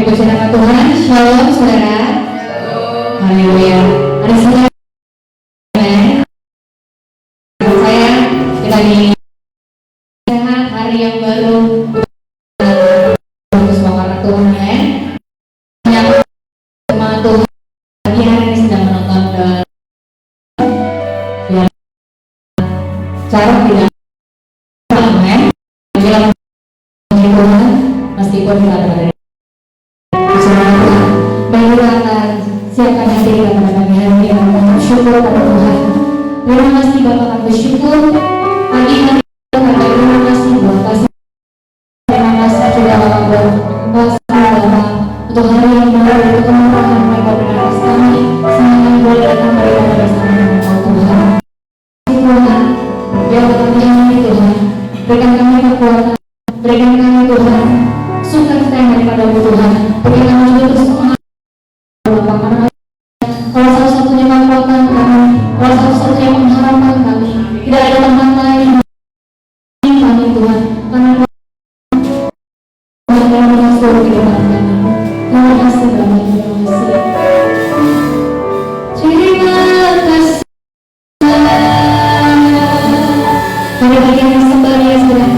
Puji nama Tuhan. Shalom saudara. Haleluya. Hari Senin saya kita ini sehat, hari yang baru. Semua karena Tuhan ya. Yang sama Tuhan pagi hari ini sedang menonton cara tidak amen. Bilang Tuhan meskipun kita berada siapkan hati kita pada pagi hari ini untuk bersyukur pada Tuhan. Terima kasih Bapak, kami bersyukur pagi hari ini. Terima kasih buat kasih. Terima kasih juga Bapak buat Bapak untuk hari yang baru, untuk kemurahan mereka beratas kami. Semoga kami boleh datang beribadah bersama dengan Tuhan. Tuhan, biar kami ini Tuhan, berikan kami kekuatan, berikan kami Tuhan sukacita yang daripada Tuhan. Berikan kami juga terus kalau satu-satunya kekuatan kami, kalau satu-satunya mengharapkan kami, tidak ada tempat lain kami Tuhan, karena Tuhan yang mengasih kehidupan kami. Terima kasih Bapak, terima kasih. Terima kasih. Mari bagi yang sembari ya saudara.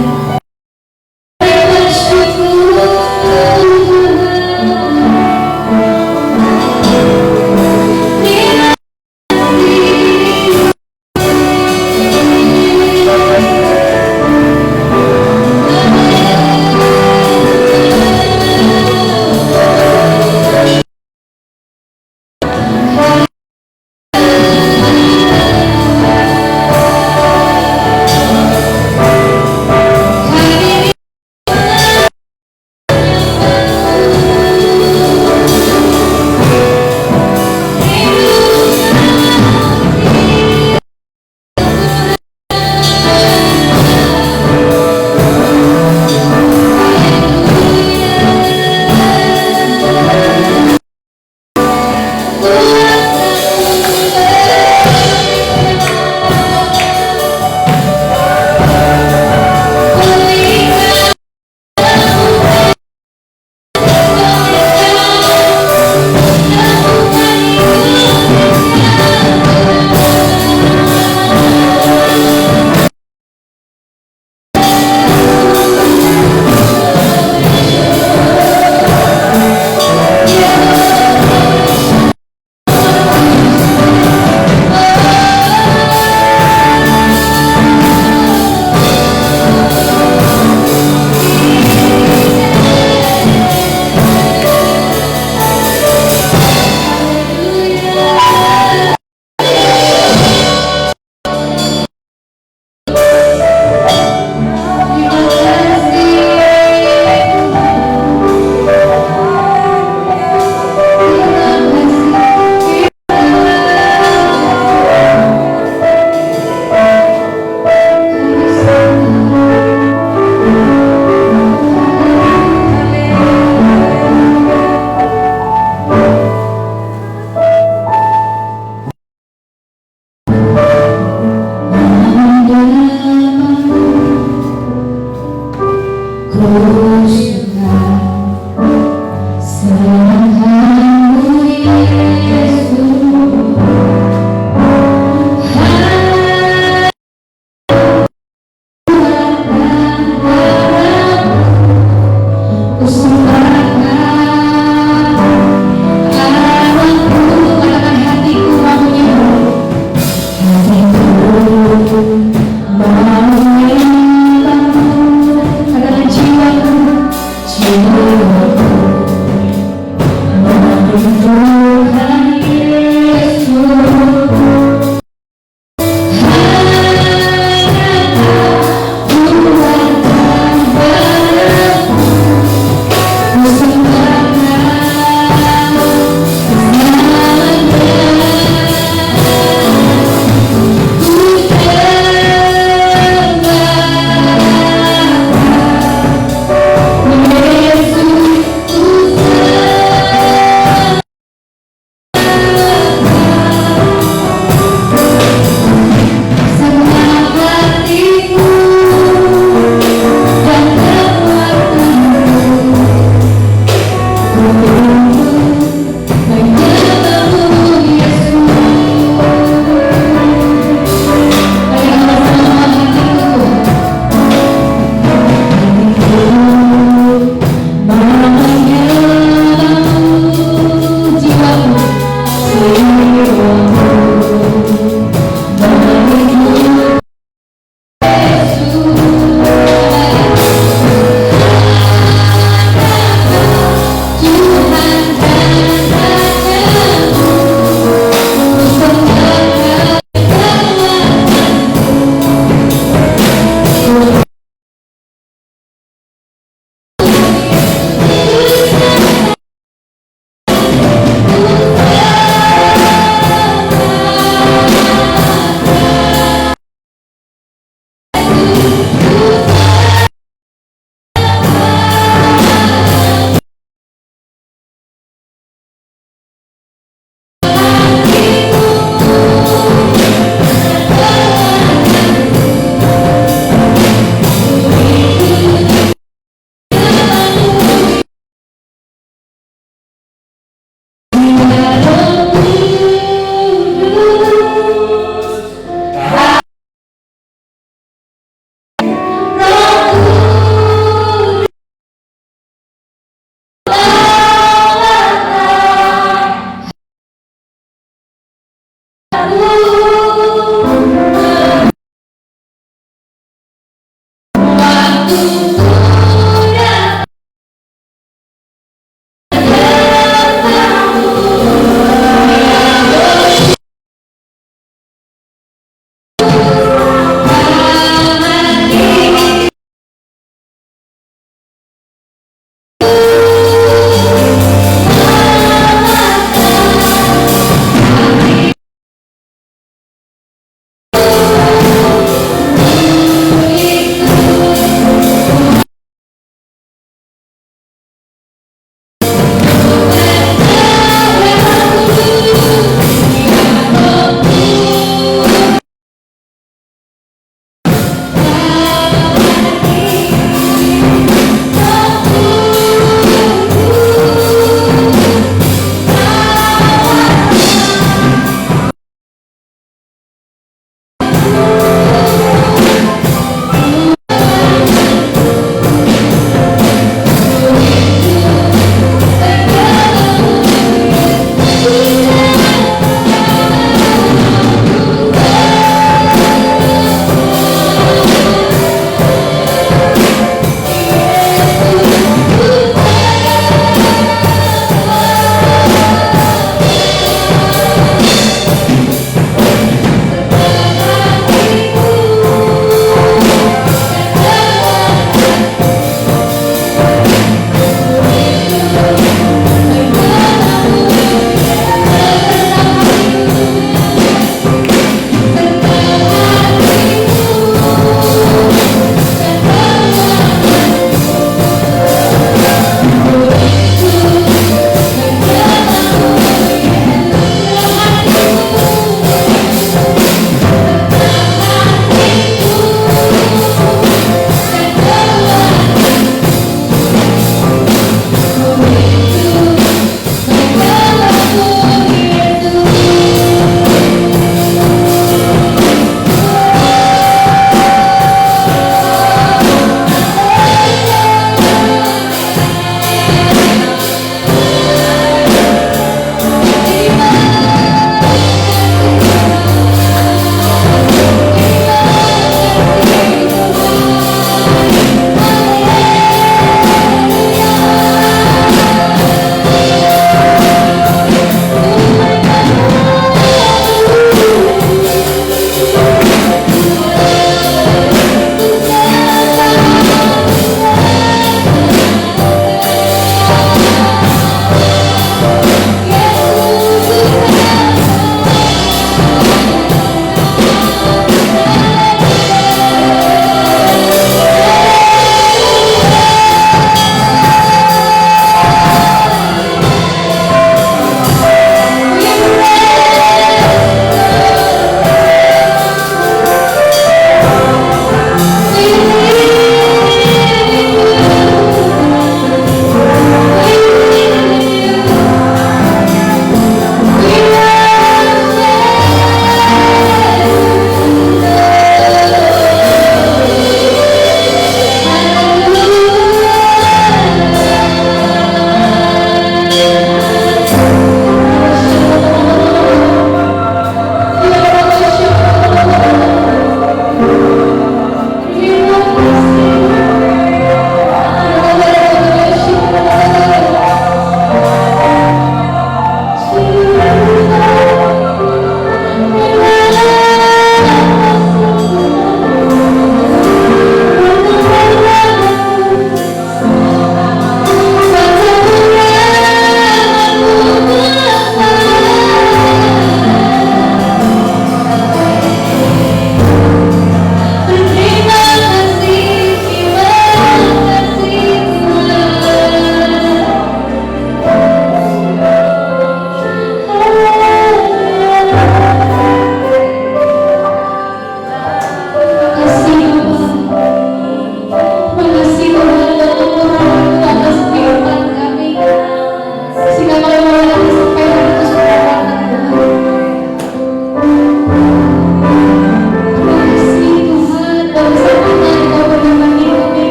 Adalah jiwaku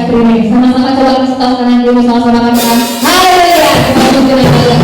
streaming. Sama-sama coba kasih tahu kanan kiri sama-sama katakan haleluya. Kita puji nama Tuhan.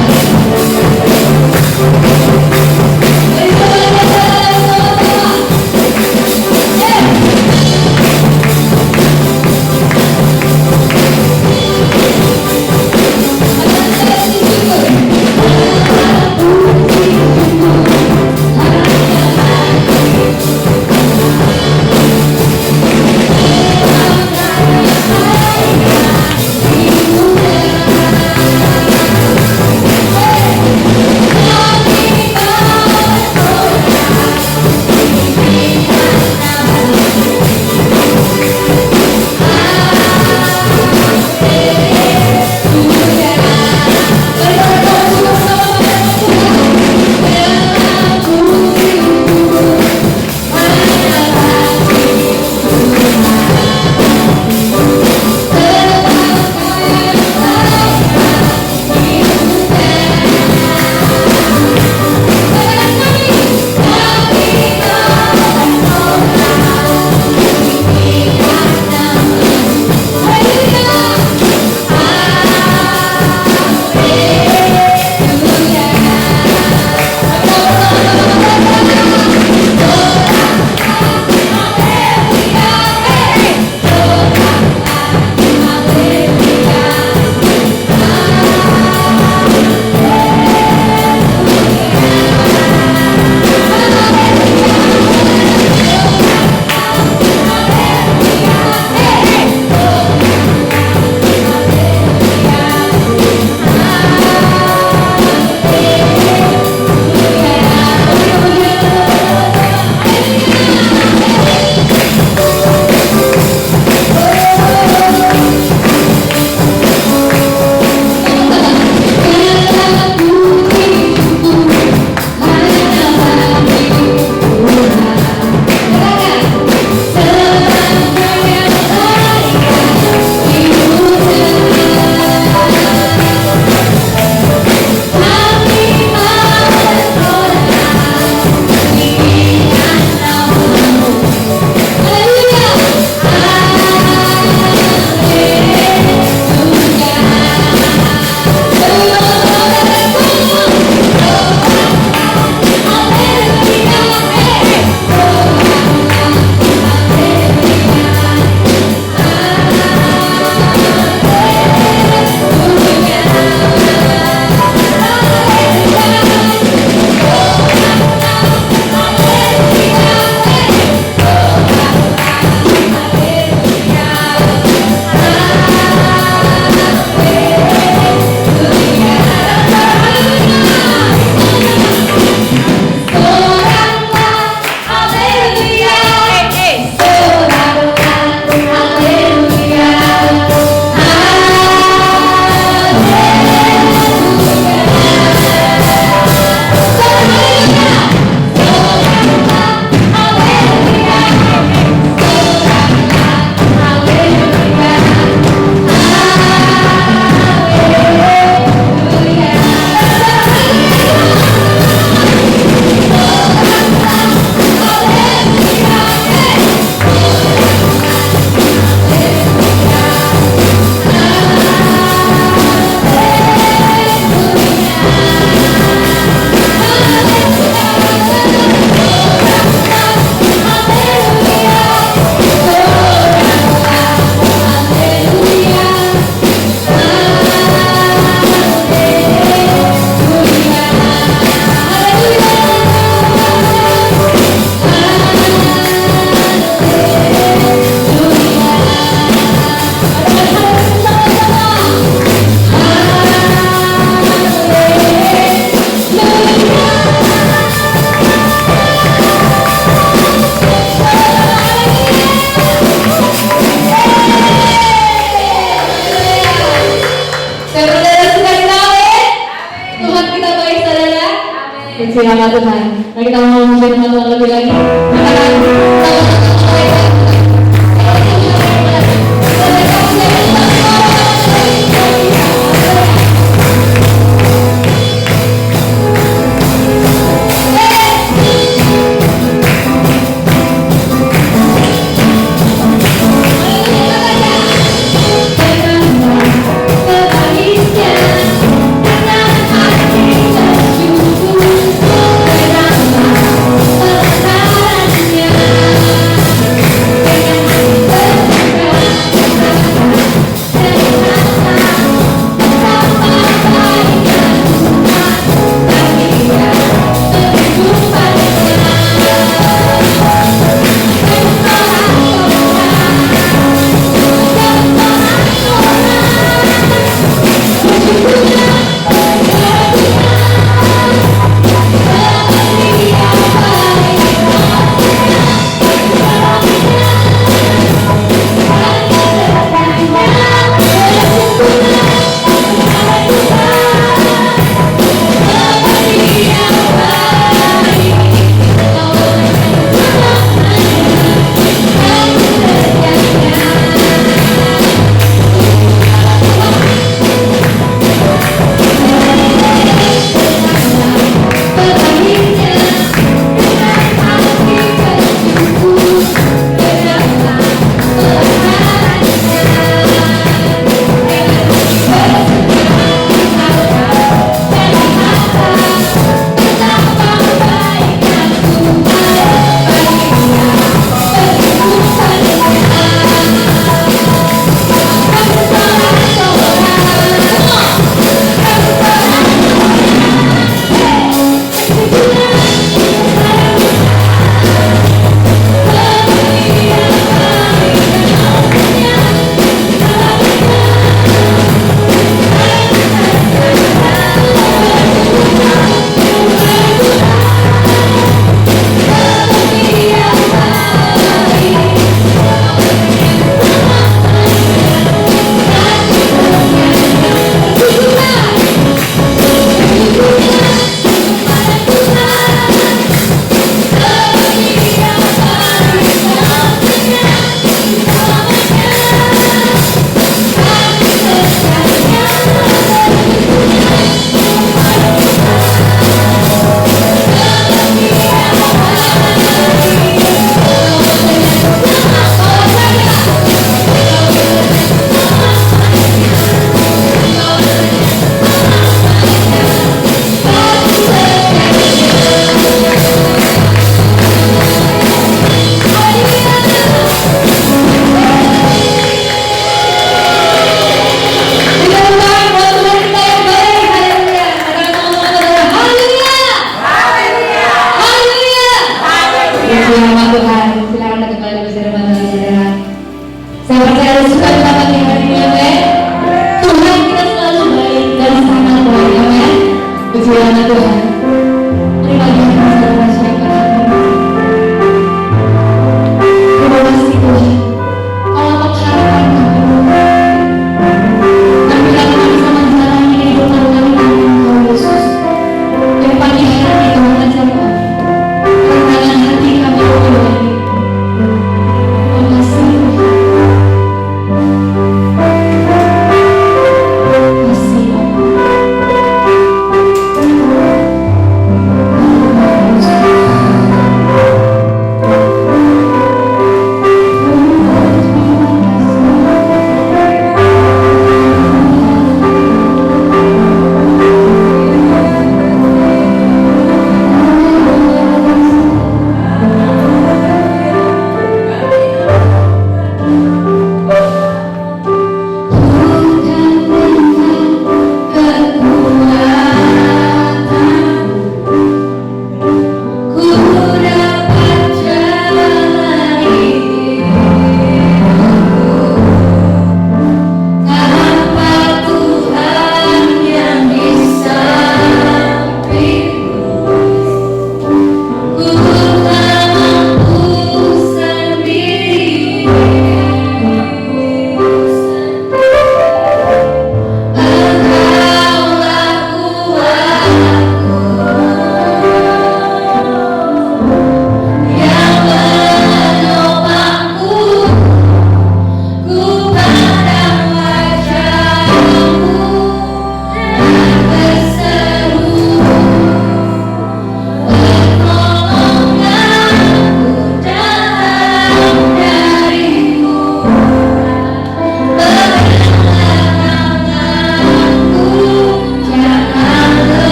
Puji nama Tuhan. Nah, kita mau memuji Tuhan lebih lagi.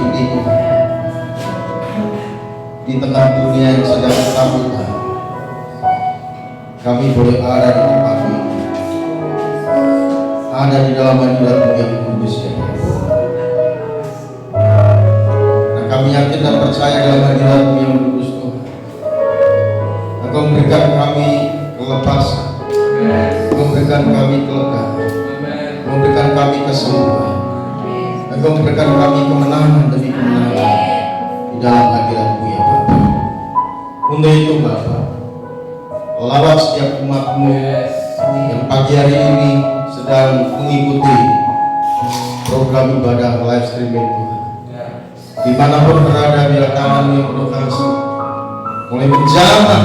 ini di tengah dunia yang sedang ketakutan, kami boleh ada di tempat ini, ada di dalam hadirat-Mu yang kudus ya Bapa. Nah, kami yakin dan percaya dalam hadirat-Mu yang kudus Tuhan, Engkau memberikan kami kelepasan, memberikan kami kelegaan, memberikan kami kesembuhan, Engkau memberikan kami kemenangan demi kemenangan di dalam hadirat-Mu ya Bapa. Untuk itu Bapa, lawat setiap umat-Mu yang pagi hari ini sedang mengikuti program ibadah live streaming Tuhan. Dimanapun berada, biar tangan-Mu yang penuh kasih mulai menjamah,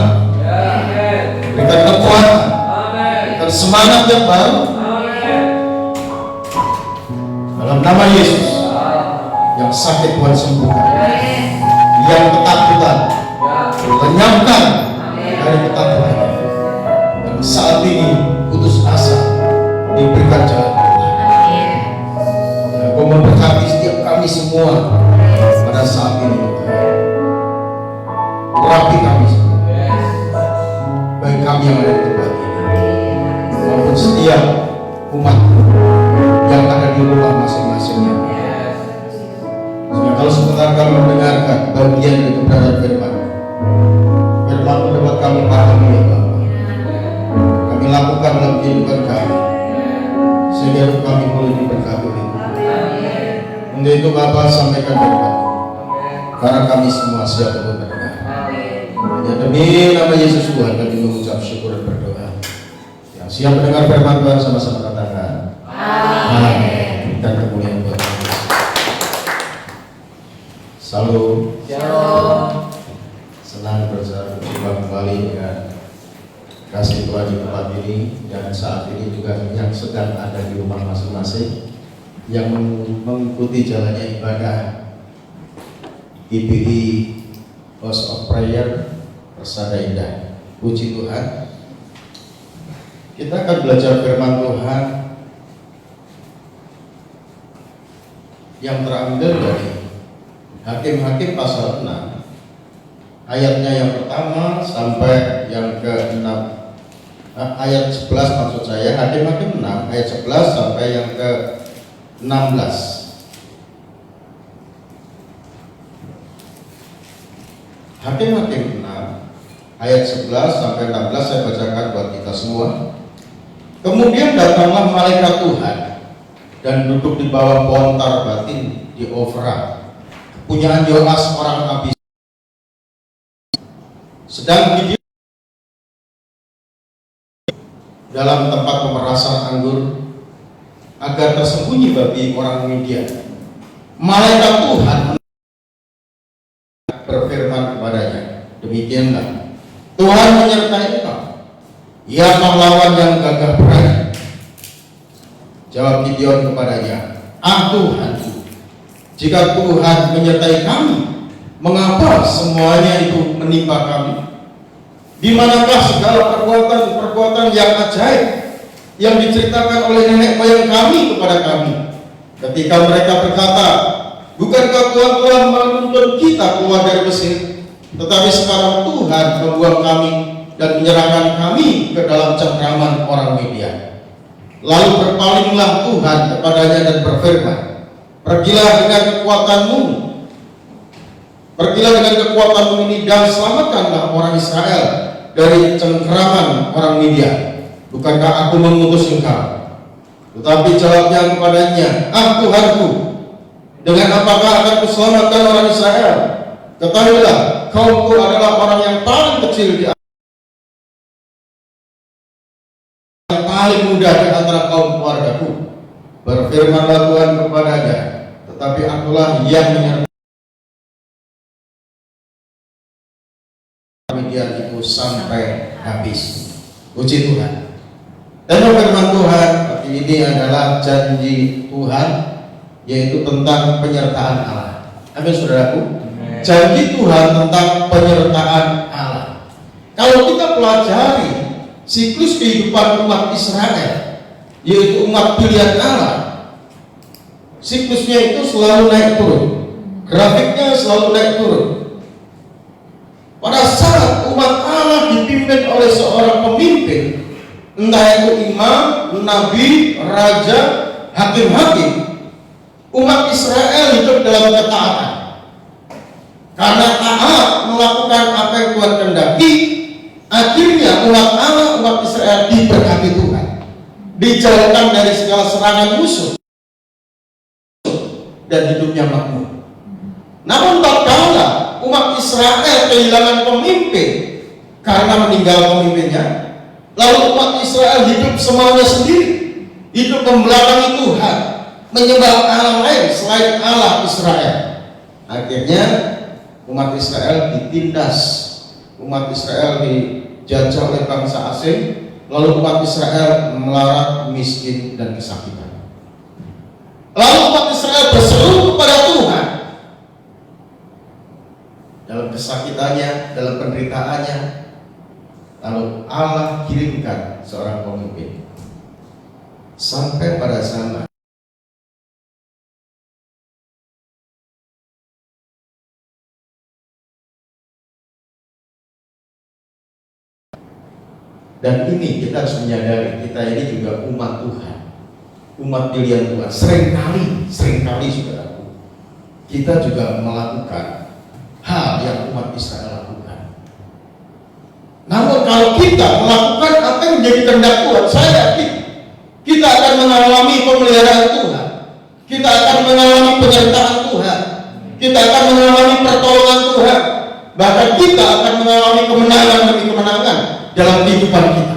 berikan kekuatan, berikan semangat yang baru. Dalam nama Yesus, yang sakit Tuhan sembuhkan, yang ketakutan lenyapkan dari ketakutan, dan saat ini putus asa diberikan jalan keluar. Engkau memberkati setiap kami semua pada saat ini. Urapi kami semua, baik kami yang ada di tempat ini maupun setiap umat yang ada di rumah masing-masingnya. Kalau sebentar kami mendengarkan bagian dari kebenaran firman, firman dapat kami pahami ya Bapa. Kami lakukan dalam kehidupan kami, sehingga hidup kami boleh diberkati. Untuk itu Bapa, sampaikan firman, karena kami semua siap untuk mendengar. Ya, demi nama Yesus Tuhan kami mengucap syukur dan berdoa. Yang siap mendengar firman Tuhan sama-sama katakan amin. Dan kemuliaan Tuhan. Salam. Shalom. Senang berjumpa kembali dengan kasih Tuhan di tempat ini, dan saat ini juga yang sedang ada di rumah masing-masing yang mengikuti jalannya ibadah IPI House of Prayer Persada Indah. Puji Tuhan, kita akan belajar firman Tuhan yang terambil dari Hakim-Hakim pasal 6 ayatnya yang pertama sampai yang ke-6, ayat 11 maksud saya, Hakim-Hakim 6 ayat 11 sampai yang ke-16. Hakim-Hakim 6 ayat 11 sampai 16 saya bacakan buat kita semua. Kemudian datanglah malaikat Tuhan dan duduk di bawah pohon tarbatin di Ofra, kepunyaan Yoas orang Abis. Sedang Gideon dalam tempat pemerasan anggur agar tersembunyi bagi orang Midian. Malaikat Tuhan berfirman kepadanya, demikianlah Tuhan menyertai engkau, ia pahlawan yang gagah berani. Jawab Gideon kepadanya, Tuhanku, jika Tuhan menyertai kami, mengapa semuanya itu menimpa kami? Di manakah segala perbuatan-perbuatan yang ajaib yang diceritakan oleh nenek moyang kami kepada kami, ketika mereka berkata, bukankah Tuhan telah menuntun kita keluar dari Mesir? Tetapi sekarang Tuhan membuang kami dan menyerahkan kami ke dalam cengkraman orang Midian. Lalu berpalinglah Tuhan kepadanya dan berfirman, pergilah dengan kekuatanmu ini dan selamatkanlah orang Israel dari cengkraman orang Midian. Bukankah aku mengutus engkau? Tetapi jawabnya kepadanya, Tuhanku, dengan apakah akan kuselamatkan orang Israel? Ketahuilah, kaumku adalah orang yang paling kecil di yang paling muda di antara kaum keluargaku. Berfirmanlah Tuhan kepadanya, tetapi akulah yang menyertai Midian itu sampai habis. Puji Tuhan. Tema firman Tuhan ini adalah janji Tuhan, yaitu tentang penyertaan Allah. Amin saudaraku. Janji Tuhan tentang penyertaan Allah. Kalau kita pelajari siklus kehidupan umat Israel, yaitu umat pilihan Allah, siklusnya itu selalu naik turun. grafiknya selalu naik turun. Pada saat umat Allah dipimpin oleh seorang pemimpin, entah itu imam, nabi, raja, hakim-hakim, umat Israel hidup dalam ketaatan. Karena taat melakukan apa yang Tuhan kehendaki, akhirnya umat Allah, umat Israel diberkati Tuhan, dijauhkan dari segala serangan musuh, dan hidupnya makmur. Namun tatkala umat Israel kehilangan pemimpin karena meninggal pemimpinnya, lalu umat Israel hidup semaunya sendiri, hidup membelakangi Tuhan, menyembah Allah lain selain Allah Israel. Akhirnya umat Israel ditindas, umat Israel dijajah oleh bangsa asing, lalu umat Israel melarat, miskin, dan kesakitan. Lalu umat Israel berseru kepada Tuhan dalam kesakitannya, dalam penderitaannya. Lalu Allah kirimkan seorang pemimpin. Sampai pada zaman dan ini kita harus menyadari, kita ini juga umat Tuhan, umat pilihan Tuhan. Seringkali saudaraku, kita juga melakukan hal yang umat Israel lakukan. Namun kalau kita melakukan apa yang menjadi kehendak Tuhan, saya yakin kita akan mengalami pemeliharaan Tuhan, kita akan mengalami penyertaan Tuhan, kita akan mengalami pertolongan Tuhan, bahkan kita akan mengalami kemenangan demi kemenangan dalam kehidupan kita.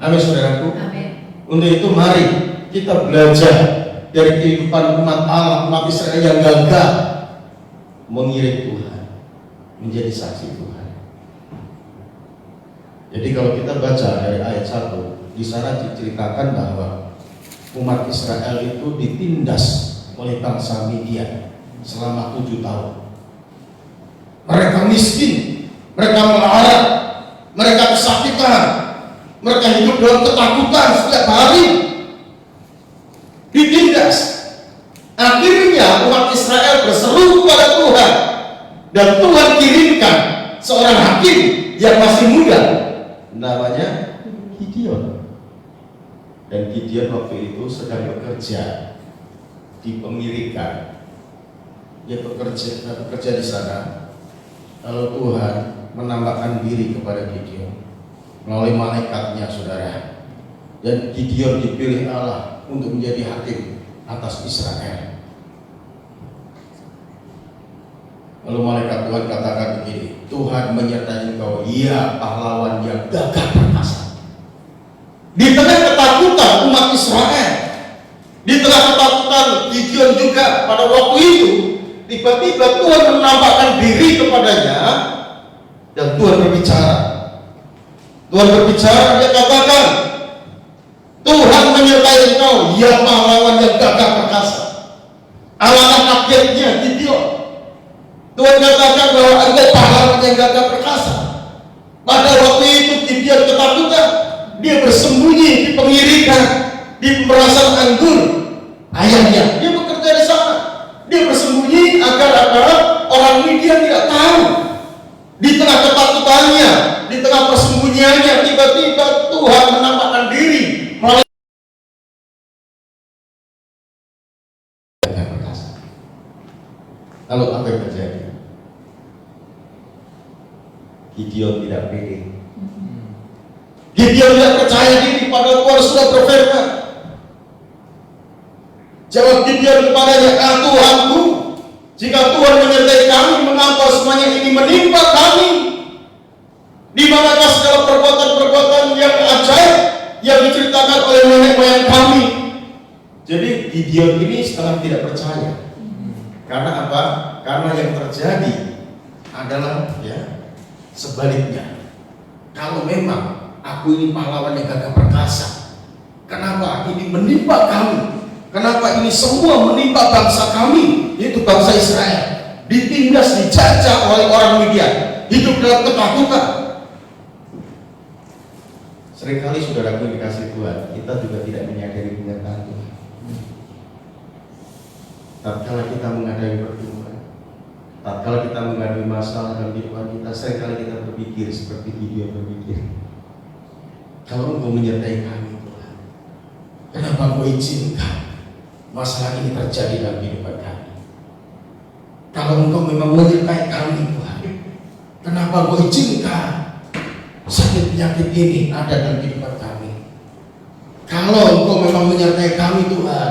Amin saudaraku. Amin. Untuk itu mari kita belajar dari kehidupan umat Allah, umat Israel yang gagal mengiring Tuhan, menjadi saksi Tuhan. Jadi kalau kita baca dari ayat 1, di sana diceritakan bahwa umat Israel itu ditindas oleh bangsa Midian selama 7 tahun. Mereka miskin, mereka melarat, mereka kesakitan, mereka hidup dalam ketakutan setiap hari, ditindas. Akhirnya umat Israel berseru kepada Tuhan, dan Tuhan kirimkan seorang hakim yang masih muda, namanya Gideon. Dan Gideon waktu itu sedang bekerja di pengirikan. Dia bekerja di sana. Lalu Tuhan menampakkan diri kepada Gideon melalui malaikatnya, saudara. Dan Gideon dipilih Allah untuk menjadi hakim atas Israel. Lalu malaikat Tuhan katakan begini, Tuhan menyertai engkau, ia pahlawan yang gagah perkasa. Di tengah ketakutan umat Israel, di tengah ketakutan Gideon juga pada waktu itu, tiba-tiba Tuhan menampakkan diri kepadanya, dan Tuhan berbicara. Tuhan berbicara, dia katakan, Tuhan menyertai engkau, ia pahlawan yang gagah perkasa. Alangkah kagetnya Gideon. Tuhan katakan bahwa engkau pahlawan yang gagah perkasa. Pada waktu itu Gideon ketakutan, dia bersembunyi di pengirikan, di pemerasan anggur ayahnya. Dia bekerja di sana. Dia bersembunyi agar orang Midian tidak tahu. Di tengah ketakutannya, di tengah persembunyiannya, tiba-tiba Tuhan menampakkan diri melalui gagah perkasa. Lalu apa yang terjadi? Gideon tidak pede. Gideon tidak percaya diri, padahal Tuhan sudah berfirman. Jawab Gideon kepadanya, Tuhanku, jika Tuhan menyertai kami, mengapa semuanya ini menimpa kami? Di manakah segala perbuatan-perbuatan yang ajaib yang diceritakan oleh nenek moyang kami? Jadi Gideon ini setengah tidak percaya. Karena apa? Karena yang terjadi adalah sebaliknya. Kalau memang aku ini pahlawan yang gagah perkasa, kenapa ini menimpa kami? Kenapa ini semua menimpa bangsa kami, yaitu bangsa Israel, ditindas, dijajah oleh orang Midian, hidup dalam ketakutan. Seringkali saudaraku dikasih Tuhan, kita juga tidak menyadari penyertaan Tuhan. Tatkala kita menghadapi pergumulan, tatkala kita menghadapi masalah dalam kehidupan kita, seringkali kita berpikir seperti video berpikir, kalau Engkau menyertai kami Tuhan, kenapa Engkau izinkan masalah ini terjadi dalam kehidupan kami? Kalau Engkau memang menyertai kami Tuhan, kenapa Engkau izinkan sakit penyakit ini ada dalam kehidupan kami? Kalau Engkau memang menyertai kami Tuhan,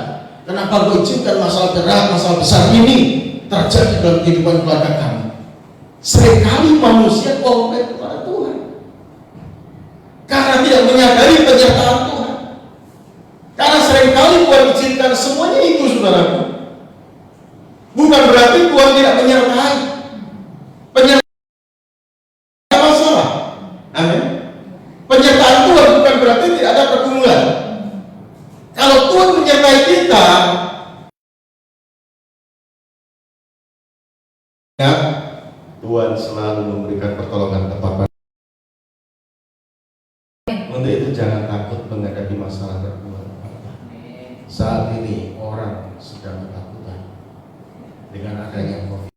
kenapa Engkau izinkan masalah berat, masalah besar ini terjadi dalam kehidupan keluarga kami? Seringkali manusia komplain kepada Tuhan karena tidak menyadari penyertaan Tuhan. Karena seringkali Tuhan izinkan semuanya itu, saudaraku. Bukan berarti Tuhan tidak menyertai. Penyertaan masalah. Amin. Penyertaan Tuhan bukan berarti tidak ada pergumulan. Kalau Tuhan menyertai kita, ya, Tuhan selalu memberikan pertolongan tepat. Untuk itu jangan takut menghadapi masalah terkuat. Saat ini orang sedang ketakutan dengan adanya COVID.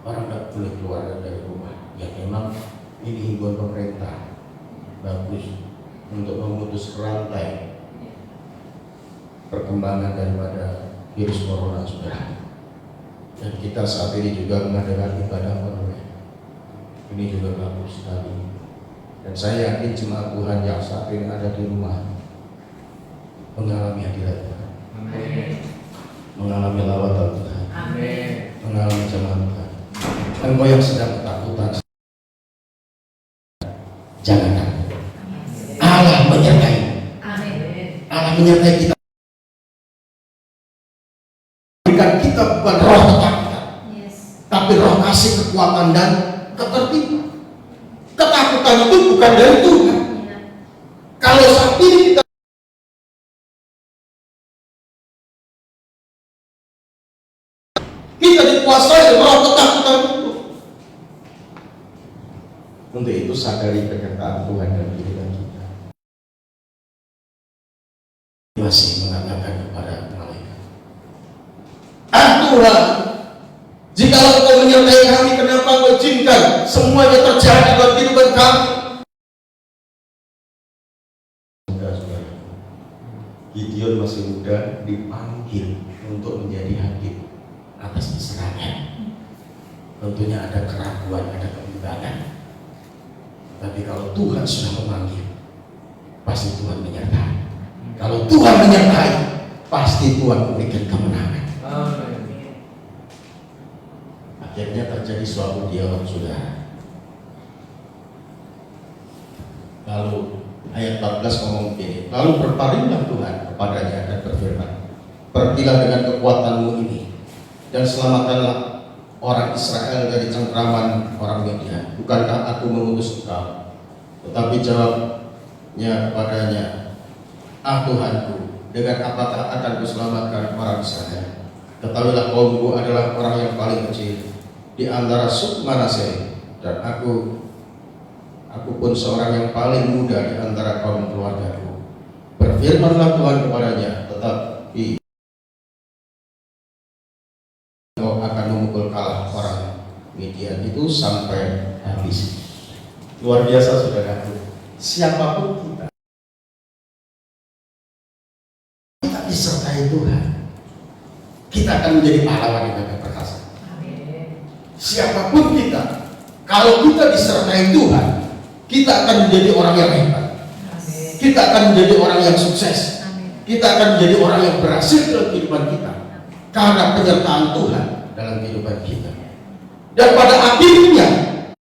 Orang tidak boleh keluar dari rumah. Ya memang ini himbauan pemerintah bagus untuk memutus rantai perkembangan daripada virus corona, saudara. Dan kita saat ini juga mengadakan ibadah online. Ini juga bagus sekali. Dan saya yakin jemaat Tuhan yang saat ini ada di rumah mengalami hadirat Tuhan, mengalami lawatan Tuhan, mengalami jemaat Tuhan. Engkau yang sedang ketakutan, jangan takut. Allah menyertai. Allah menyertai kita. Berikan kita bukan roh ketakutan, tapi roh kasih, kekuatan dan ketertiban. Ketakutan itu bukan dari Tuhan. Kalau saat ini kita dikuasai roh ketakutan itu. Untuk itu sadari penyertaan Tuhan dalam kehidupan kita. Masih mengatakan kepada malaikat, Tuhan, jikalau Engkau menyertai kami, kenapa Engkau izinkan semuanya terjadi dalam kehidupan kami? Gideon masih muda dipanggil untuk menjadi hakim atas Israel. Tentunya ada keraguan, ada kebimbangan. Tapi kalau Tuhan sudah memanggil, pasti Tuhan menyertai. Kalau Tuhan menyertai, pasti Tuhan memberikan kemenangan. Akhirnya terjadi suatu dialog, saudara. Lalu ayat 14 ngomong begini, lalu berpalinglah Tuhan kepadanya dan berfirman, pergilah dengan kekuatanmu ini dan selamatkanlah orang Israel dari cengkraman orang Midian. Bukankah aku mengutus engkau? Tetapi jawabnya kepadanya, Tuhanku, dengan apakah akan kuselamatkan orang Israel? Ketahuilah kaumku adalah orang yang paling kecil di antara suku Manasye, dan aku pun seorang yang paling muda di antara kaum keluargaku. Berfirmanlah Tuhan kepadanya, tetapi engkau akan memukul kalah orang Midian itu sampai habis. Luar biasa, saudaraku. Siapapun kita disertai Tuhan, kita akan menjadi pahlawan yang gagah perkasa. Siapapun kita, kalau kita disertai Tuhan, kita akan menjadi orang yang hebat. Kita akan menjadi orang yang sukses. Kita akan menjadi orang yang berhasil dalam kehidupan kita karena penyertaan Tuhan dalam kehidupan kita. Dan pada akhirnya